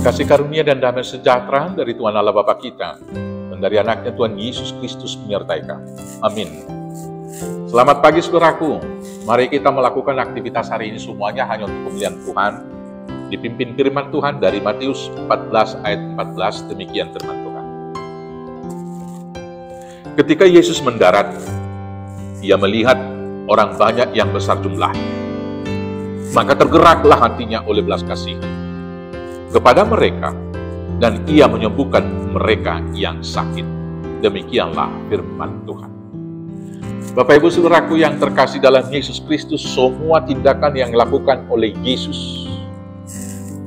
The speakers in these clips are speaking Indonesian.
Kasih karunia dan damai sejahtera dari Tuhan Allah Bapa kita dan dari anaknya Tuhan Yesus Kristus menyertai kamu. Amin. Selamat pagi saudaraku. Mari kita melakukan aktivitas hari ini semuanya hanya untuk kemuliaan Tuhan. Dipimpin firman Tuhan dari Matius 14 ayat 14, demikian firman Tuhan. Ketika Yesus mendarat, Ia melihat orang banyak yang besar jumlahnya. Maka tergeraklah hatinya oleh belas kasihan kepada mereka, dan Ia menyembuhkan mereka yang sakit. Demikianlah firman Tuhan. Bapak Ibu Saudaraku yang terkasih dalam Yesus Kristus, semua tindakan yang dilakukan oleh Yesus,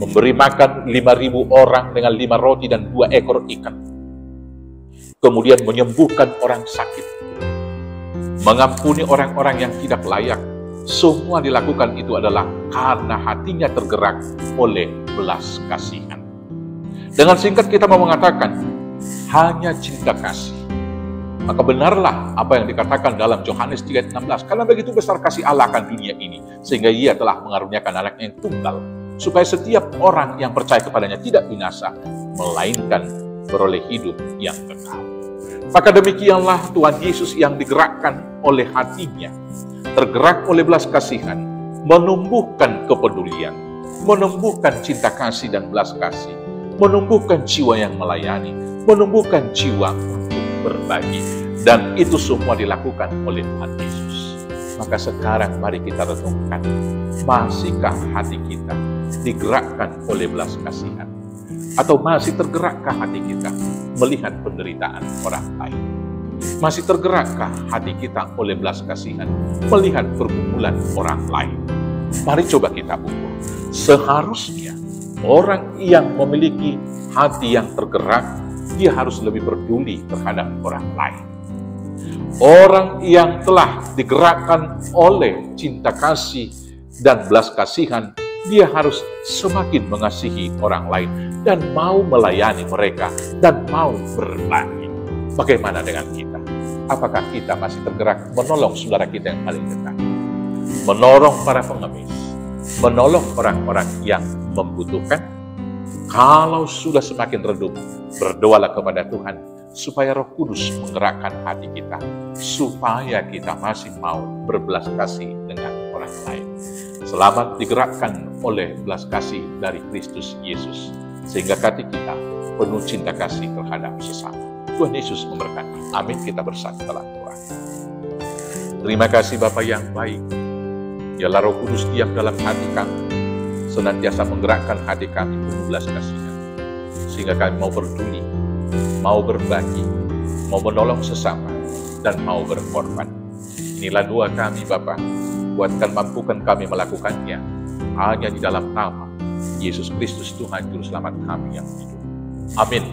memberi makan 5.000 orang dengan 5 roti dan 2 ekor ikan, kemudian menyembuhkan orang sakit, mengampuni orang-orang yang tidak layak, semua dilakukan itu adalah karena hatinya tergerak oleh belas kasihan. Dengan singkat kita mau mengatakan, hanya cinta kasih. Maka benarlah apa yang dikatakan dalam Yohanes 3:16, karena begitu besar kasih Allah akan dunia ini, sehingga Ia telah mengaruniakan anaknya yang tunggal, supaya setiap orang yang percaya kepadanya tidak binasa, melainkan beroleh hidup yang kekal. Maka demikianlah Tuhan Yesus yang digerakkan oleh hatinya, tergerak oleh belas kasihan, menumbuhkan kepedulian, menumbuhkan cinta kasih dan belas kasih, menumbuhkan jiwa yang melayani, menumbuhkan jiwa untuk berbagi. Dan itu semua dilakukan oleh Tuhan Yesus. Maka sekarang mari kita renungkan, masihkah hati kita digerakkan oleh belas kasihan? Atau masih tergerakkah hati kita melihat penderitaan orang lain? Masih tergerakkah hati kita oleh belas kasihan melihat pergumulan orang lain? Mari coba kita ukur. Seharusnya orang yang memiliki hati yang tergerak, dia harus lebih peduli terhadap orang lain. Orang yang telah digerakkan oleh cinta kasih dan belas kasihan, dia harus semakin mengasihi orang lain dan mau melayani mereka dan mau berbagi. Bagaimana dengan kita? Apakah kita masih tergerak menolong saudara kita yang paling dekat? Menolong para pengemis? Menolong orang-orang yang membutuhkan? Kalau sudah semakin redup, berdoalah kepada Tuhan supaya Roh Kudus menggerakkan hati kita, supaya kita masih mau berbelas kasih dengan orang lain. Selamat digerakkan oleh belas kasih dari Kristus Yesus, sehingga hati kita penuh cinta kasih terhadap sesama. Tuhan Yesus memberkati. Amin. Kita bersatu dalam doa. Terima kasih Bapa yang baik. Biarlah Roh Kudus diam dalam hati kami, senantiasa menggerakkan hati kami penuh belas kasihan, sehingga kami mau peduli, mau berbagi, mau menolong sesama, dan mau berkorban. Inilah doa kami Bapa. Kuatkan, mampukan kami melakukannya hanya di dalam nama Yesus Kristus Tuhan Juru Selamat kami yang hidup. Amin.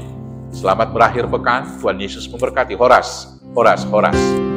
Selamat berakhir pekan. Tuhan Yesus memberkati. Horas, horas, horas.